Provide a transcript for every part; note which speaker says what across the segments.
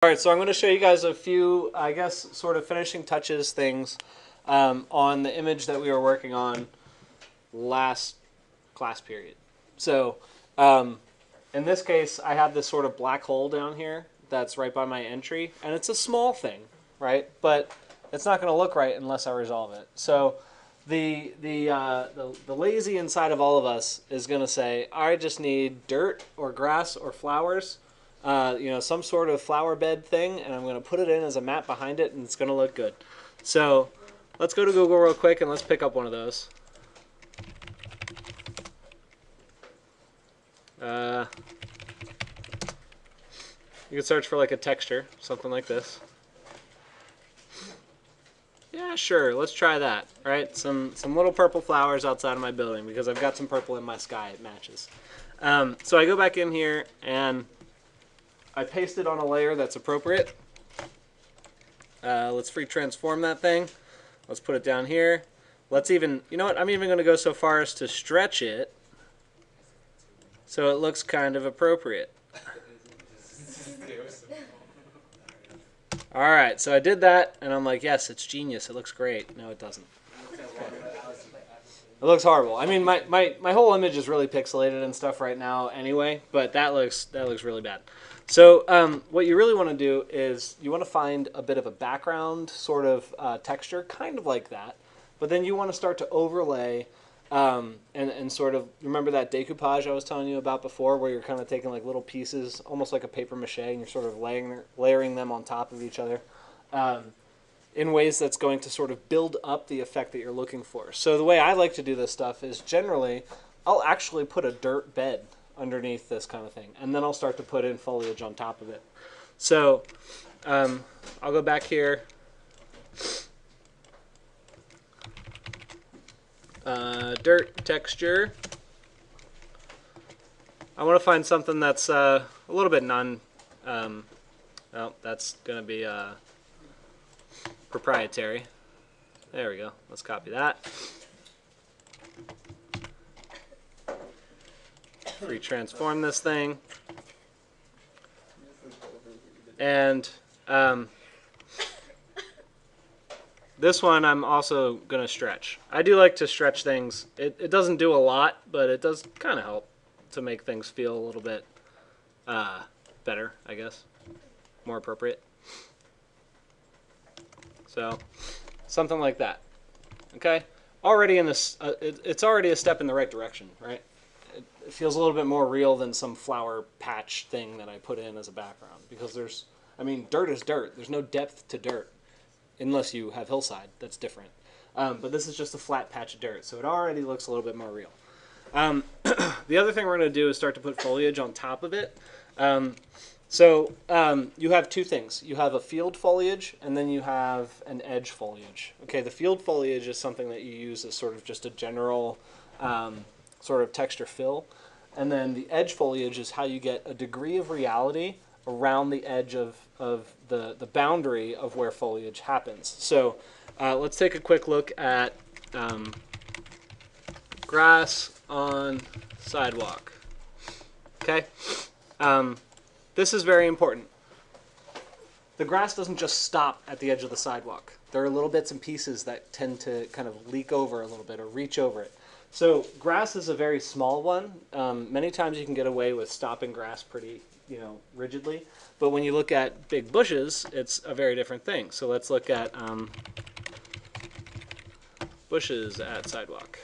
Speaker 1: All right, so I'm going to show you guys a few, I guess, sort of finishing touches things on the image that we were working on last class period. So in this case, I have this sort of black hole down here that's right by my entry, and it's a small thing, right? But it's not going to look right unless I resolve it. So the lazy inside of all of us is going to say, I just need dirt or grass or flowers. Some sort of flower bed thing, and I'm going to put it in as a map behind it, and it's going to look good. So let's go to Google real quick, and let's pick up one of those. You can search for like a texture, something like this. Yeah, sure, let's try that. All right, some little purple flowers outside of my building because I've got some purple in my sky. It matches. So I go back in here, and I paste it on a layer that's appropriate. Let's free transform that thing. Let's put it down here. Let's even, you know what, I'm even going to go so far as to stretch it so it looks kind of appropriate. All right, so I did that, and I'm like, yes, it's genius. It looks great. No, it doesn't. It looks horrible. I mean, my whole image is really pixelated and stuff right now anyway, but that looks really bad. So what you really want to do is you want to find a bit of a background sort of texture, kind of like that, but then you want to start to overlay and sort of, remember that decoupage I was telling you about before, where you're kind of taking like little pieces, almost like a paper mache, and you're sort of layering them on top of each other in ways that's going to sort of build up the effect that you're looking for. So the way I like to do this stuff is generally I'll actually put a dirt bed underneath this kind of thing, and then I'll start to put in foliage on top of it. So I'll go back here. Dirt texture. I want to find something that's a little bit well, that's going to be proprietary. There we go. Let's copy that. Free transform this thing. And this one I'm also going to stretch. I do like to stretch things. It doesn't do a lot, but it does kind of help to make things feel a little bit better, I guess. More appropriate. So something like that. Okay? Already in this, it's already a step in the right direction, right? It feels a little bit more real than some flower patch thing that I put in as a background, because dirt is dirt. There's no depth to dirt unless you have hillside. That's different. But this is just a flat patch of dirt, so it already looks a little bit more real. The other thing we're going to do is start to put foliage on top of it. So you have two things. You have a field foliage, and then you have an edge foliage. Okay, the field foliage is something that you use as sort of just a general sort of texture fill. And then the edge foliage is how you get a degree of reality around the edge of the boundary of where foliage happens. So let's take a quick look at grass on sidewalk. Okay? This is very important. The grass doesn't just stop at the edge of the sidewalk. There are little bits and pieces that tend to kind of leak over a little bit or reach over it. So grass is a very small one. Many times you can get away with stopping grass pretty, rigidly. But when you look at big bushes, it's a very different thing. So let's look at bushes at sidewalk.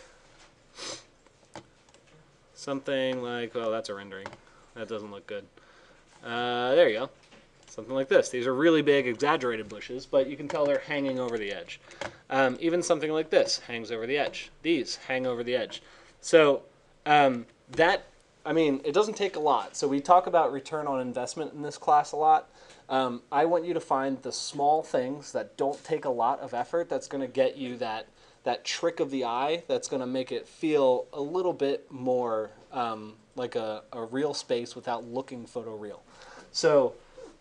Speaker 1: Something like, well, that's a rendering. That doesn't look good. There you go. Something like this. These are really big, exaggerated bushes, but you can tell they're hanging over the edge. Even something like this hangs over the edge. These hang over the edge. So it doesn't take a lot. So we talk about return on investment in this class a lot. I want you to find the small things that don't take a lot of effort that's going to get you that trick of the eye that's going to make it feel a little bit more like a real space without looking photoreal. So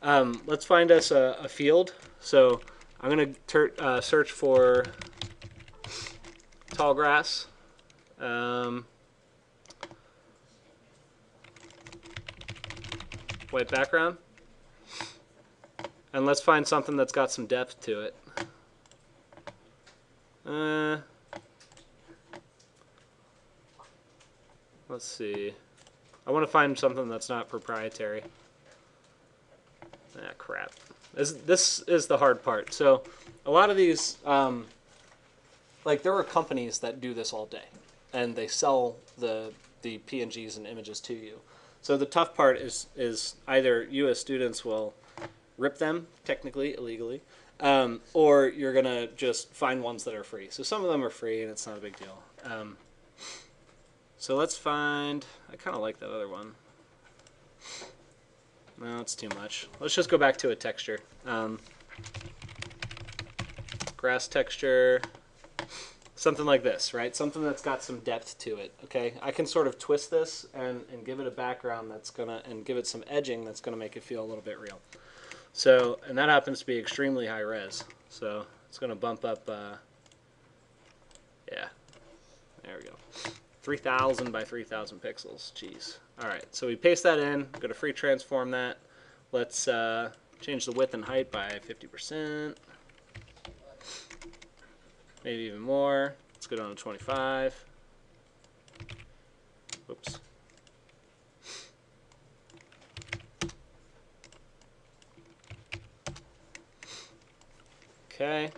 Speaker 1: let's find us a field. So I'm going to search for tall grass. White background. And let's find something that's got some depth to it. Let's see. I want to find something that's not proprietary. Ah, crap. This is the hard part. So a lot of these, like there are companies that do this all day, and they sell the PNGs and images to you. So the tough part is either you as students will rip them, technically, illegally, or you're going to just find ones that are free. So some of them are free, and it's not a big deal. So let's find, I kind of like that other one. No, it's too much. Let's just go back to a texture. Grass texture, something like this, right? Something that's got some depth to it, okay? I can sort of twist this and give it a background that's gonna, and give it some edging that's gonna make it feel a little bit real. So, and that happens to be extremely high res. So it's gonna bump up, yeah, there we go. 3000 by 3000 pixels, jeez. All right, so we paste that in, go to free transform that. Let's change the width and height by 50%. Maybe even more. Let's go down to 25. Oops. Okay.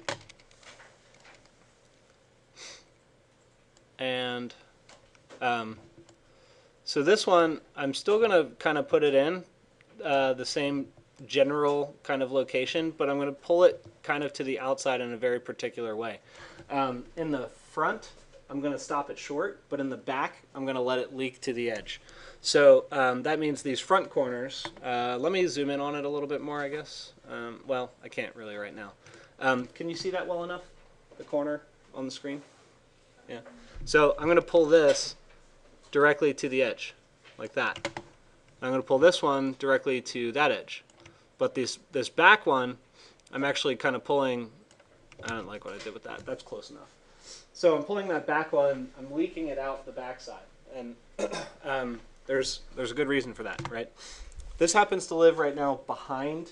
Speaker 1: And so this one, I'm still going to kind of put it in the same general kind of location, but I'm going to pull it kind of to the outside in a very particular way. In the front, I'm going to stop it short, but in the back, I'm going to let it leak to the edge. So that means these front corners, let me zoom in on it a little bit more, I guess. Well, I can't really right now. Can you see that well enough, the corner on the screen? Yeah. So I'm going to pull this directly to the edge, like that. I'm going to pull this one directly to that edge. But this back one, I'm actually kind of pulling, I don't like what I did with that. That's close enough. So I'm pulling that back one, I'm leaking it out the backside. And there's a good reason for that, right? This happens to live right now behind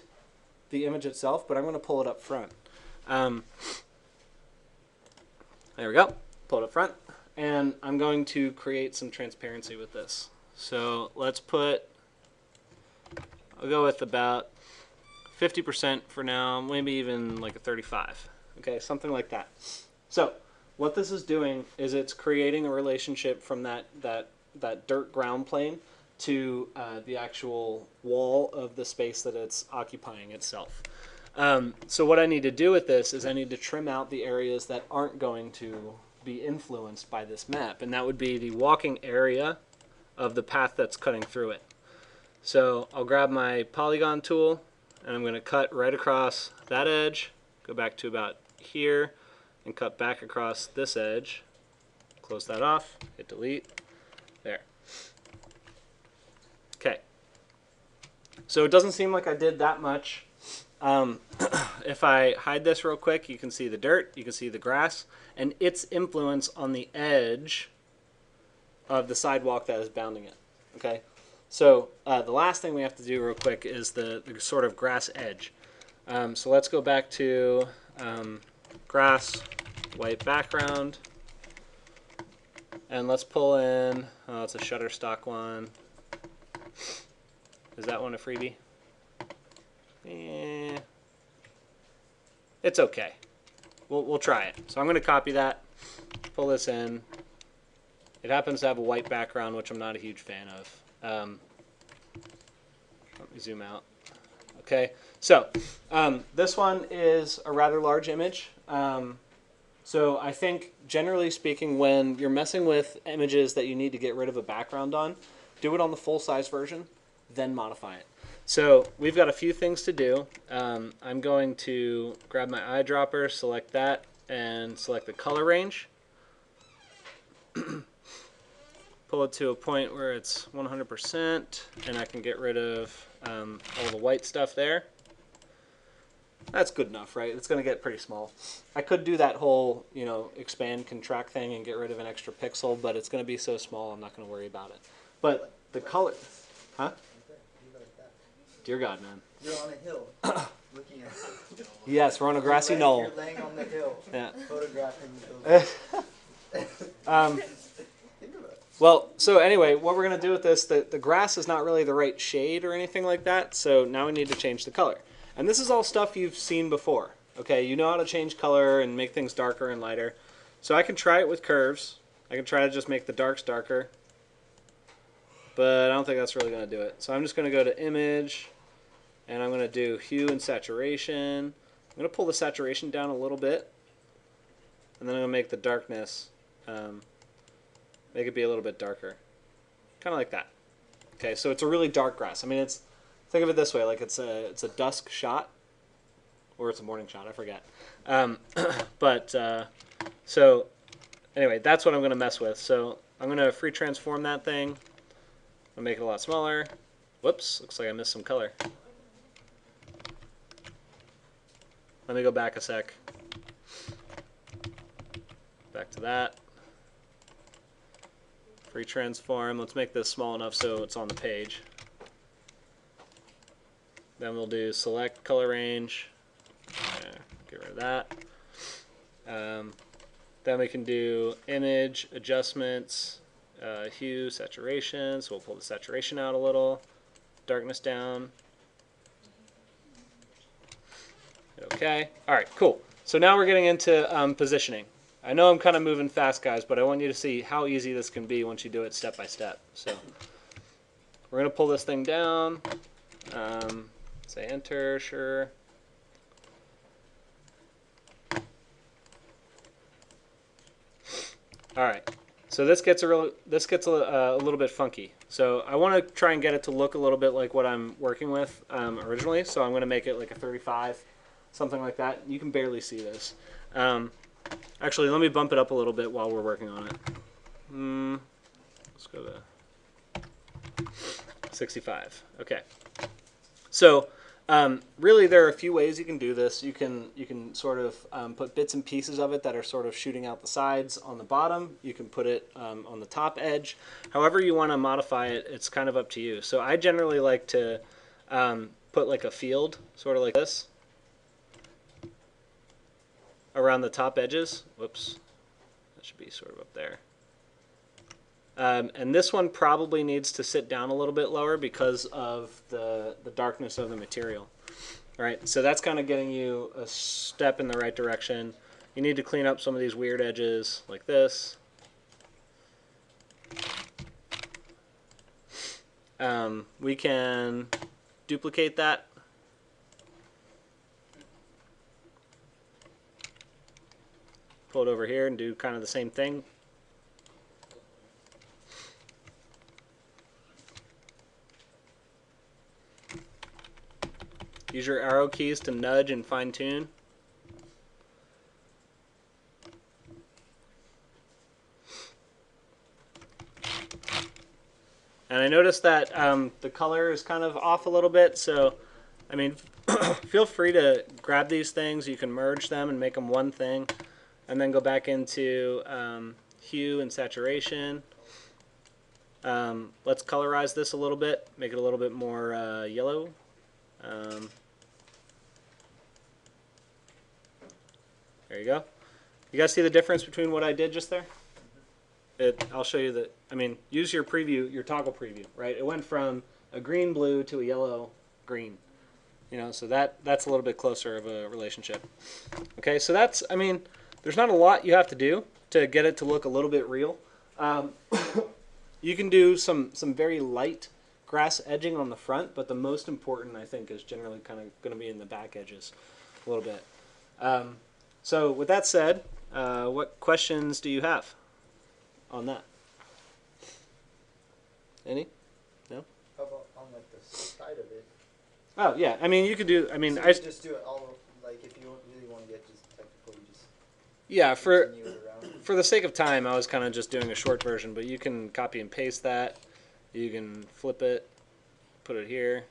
Speaker 1: the image itself, but I'm going to pull it up front. There we go. Pull it up front. And I'm going to create some transparency with this. So let's put, I'll go with about 50% for now, maybe even like a 35. Okay, something like that. So what this is doing is it's creating a relationship from that dirt ground plane to the actual wall of the space that it's occupying itself. So what I need to do with this is I need to trim out the areas that aren't going to be influenced by this map, and that would be the walking area of the path that's cutting through it. So I'll grab my polygon tool, and I'm going to cut right across that edge, go back to about here, and cut back across this edge. Close that off, hit delete, there. Okay. So it doesn't seem like I did that much. If I hide this real quick, you can see the dirt, you can see the grass, and its influence on the edge of the sidewalk that is bounding it. Okay, so the last thing we have to do real quick is the sort of grass edge. So let's go back to grass, white background, and let's pull in, oh, it's a Shutterstock one. Is that one a freebie? It's okay. We'll try it. So I'm going to copy that, pull this in. It happens to have a white background, which I'm not a huge fan of. Let me zoom out. Okay, so this one is a rather large image. So I think, generally speaking, when you're messing with images that you need to get rid of a background on, do it on the full-size version, then modify it. So we've got a few things to do. I'm going to grab my eyedropper, select that, and select the color range. Pull it to a point where it's 100%, and I can get rid of all the white stuff there. That's good enough, right? It's going to get pretty small. I could do that whole, you know, expand, contract thing and get rid of an extra pixel, but it's going to be so small I'm not going to worry about it. But the color... Huh? Dear God, man.
Speaker 2: You're on a hill looking
Speaker 1: Yes, we're on a grassy knoll.
Speaker 2: You're laying on the hill.
Speaker 1: Yeah.
Speaker 2: Photographing the building.
Speaker 1: Well, so anyway, what we're going to do with this, the grass is not really the right shade or anything like that, so now we need to change the color. And this is all stuff you've seen before. Okay, you know how to change color and make things darker and lighter. So I can try it with curves. I can try to just make the darks darker. But I don't think that's really going to do it. So I'm just going to go to Image, and I'm going to do Hue and Saturation. I'm going to pull the saturation down a little bit, and then I'm going to make the darkness, make it be a little bit darker. Kind of like that. Okay, so it's a really dark grass. I mean, think of it this way, like it's a dusk shot, or it's a morning shot, I forget. So anyway, that's what I'm going to mess with. So I'm going to free transform that thing. I'll make it a lot smaller. Whoops, looks like I missed some color. Let me go back a sec. Back to that. Free transform. Let's make this small enough so it's on the page. Then we'll do select color range. Get rid of that. Then we can do image, adjustments, hue, saturation. So we'll pull the saturation out a little. Darkness down. Okay. All right, cool. So now we're getting into positioning. I know I'm kind of moving fast, guys, but I want you to see how easy this can be once you do it step by step. So we're going to pull this thing down. Say enter, sure. All right. So this gets a little bit funky. So I want to try and get it to look a little bit like what I'm working with originally. So I'm going to make it like a 35, something like that. You can barely see this. Actually, let me bump it up a little bit while we're working on it. Let's go to 65. Okay. So really, there are a few ways you can do this. You can sort of put bits and pieces of it that are sort of shooting out the sides on the bottom. You can put it on the top edge. However you want to modify it, it's kind of up to you. So I generally like to put like a field, sort of like this, around the top edges. Whoops, that should be sort of up there. And this one probably needs to sit down a little bit lower because of the darkness of the material. All right, so that's kind of getting you a step in the right direction. You need to clean up some of these weird edges like this. We can duplicate that. Pull it over here and do kind of the same thing. Use your arrow keys to nudge and fine tune. And I noticed that the color is kind of off a little bit, so I mean, feel free to grab these things. You can merge them and make them one thing, and then go back into hue and saturation. Let's colorize this a little bit, make it a little bit more yellow. There you go. You guys see the difference between what I did just there? I'll show you that. I mean, use your preview, your toggle preview, right? It went from a green blue to a yellow green. You know, so that's a little bit closer of a relationship. Okay, so that's, I mean, there's not a lot you have to do to get it to look a little bit real. You can do some very light grass edging on the front, but the most important, I think, is generally kind of going to be in the back edges a little bit. So with that said, what questions do you have on that? Any? No?
Speaker 2: How about on like the side of it?
Speaker 1: Oh yeah, I mean you could do. I mean
Speaker 2: So
Speaker 1: I
Speaker 2: just do it all like if you really want to get just technical, you just
Speaker 1: yeah
Speaker 2: continue it around.
Speaker 1: for the sake of time, I was kind of just doing a short version, but you can copy and paste that. You can flip it, put it here.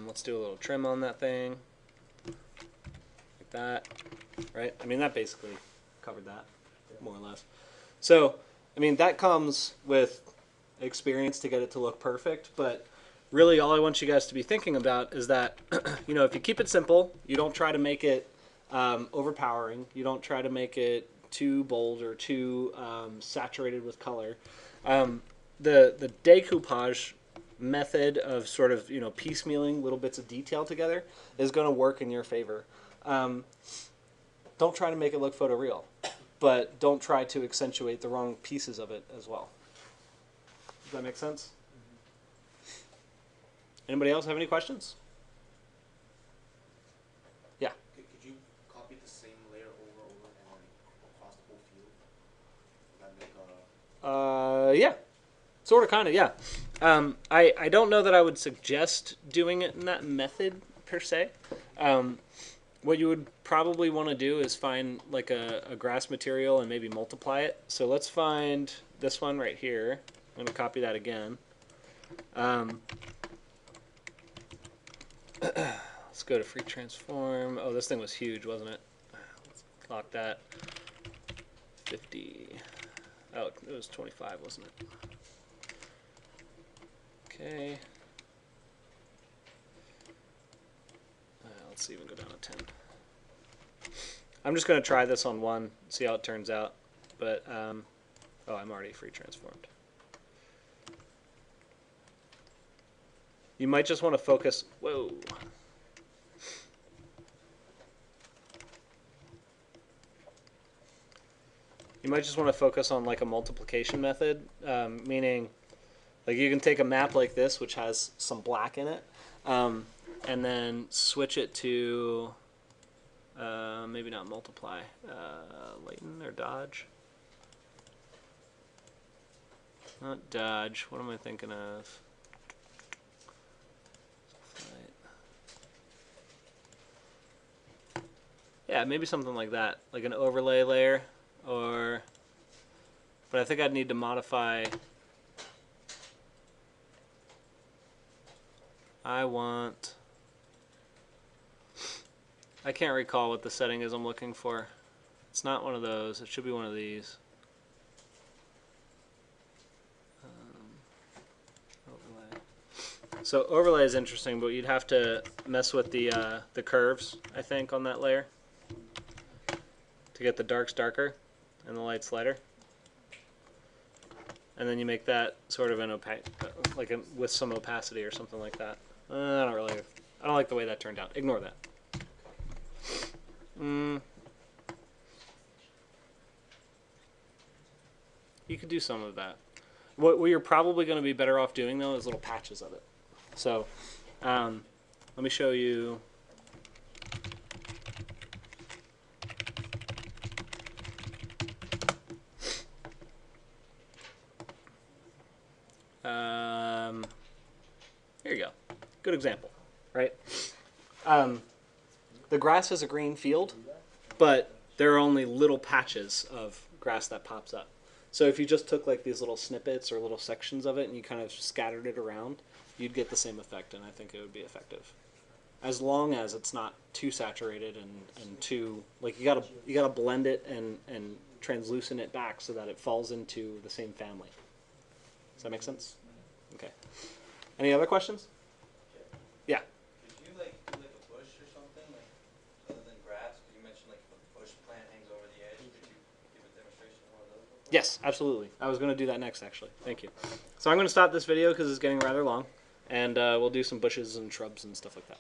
Speaker 1: Let's do a little trim on that thing, like that, right? I mean that basically covered that, more or less. So, I mean that comes with experience to get it to look perfect, but really all I want you guys to be thinking about is that, you know, if you keep it simple, you don't try to make it overpowering, you don't try to make it too bold or too saturated with color. The decoupage method of sort of, you know, piecemealing little bits of detail together is going to work in your favor. Don't try to make it look photoreal, but don't try to accentuate the wrong pieces of it as well. Does that make sense? Anybody else have any questions? Yeah.
Speaker 3: Could you copy the same layer over and over and across the whole field? Would that make
Speaker 1: Yeah. Sort of, kind of, yeah. I don't know that I would suggest doing it in that method, per se. What you would probably want to do is find like a grass material and maybe multiply it. So let's find this one right here. I'm going to copy that again. Let's go to free transform. Oh, this thing was huge, wasn't it? Let's lock that. 50. Oh, it was 25, wasn't it? Okay. Let's even go down to 10. I'm just going to try this on one, see how it turns out. But, oh, I'm already free transformed. You might just want to focus, whoa. You might just want to focus on like a multiplication method, meaning like you can take a map like this, which has some black in it, and then switch it to, maybe not multiply, lighten or dodge. Not dodge, what am I thinking of? Yeah, maybe something like that, like an overlay layer, or, but I think I'd need to modify, I can't recall what the setting is I'm looking for. It's not one of those, it should be one of these. Overlay. So overlay is interesting, but you'd have to mess with the curves, I think, on that layer to get the darks darker and the lights lighter. And then you make that sort of an opaque, like with some opacity or something like that. I don't like the way that turned out. Ignore that. You could do some of that. What you're probably going to be better off doing though is little patches of it. So let me show you. Here you go. Good example, right? The grass is a green field, but there are only little patches of grass that pops up. So if you just took like these little snippets or little sections of it and you kind of scattered it around, you'd get the same effect, and I think it would be effective. As long as it's not too saturated and too, like you gotta blend it and translucent it back so that it falls into the same family. Does that make sense? Okay. Any other questions? Yeah.
Speaker 4: Could you like do like a bush or something, like other than grass? Because you mentioned like if a bush plant hangs over the edge. Could you give a demonstration of one of those?
Speaker 1: Yes, absolutely. I was going to do that next, actually. Thank you. So I'm going to stop this video because it's getting rather long, and we'll do some bushes and shrubs and stuff like that.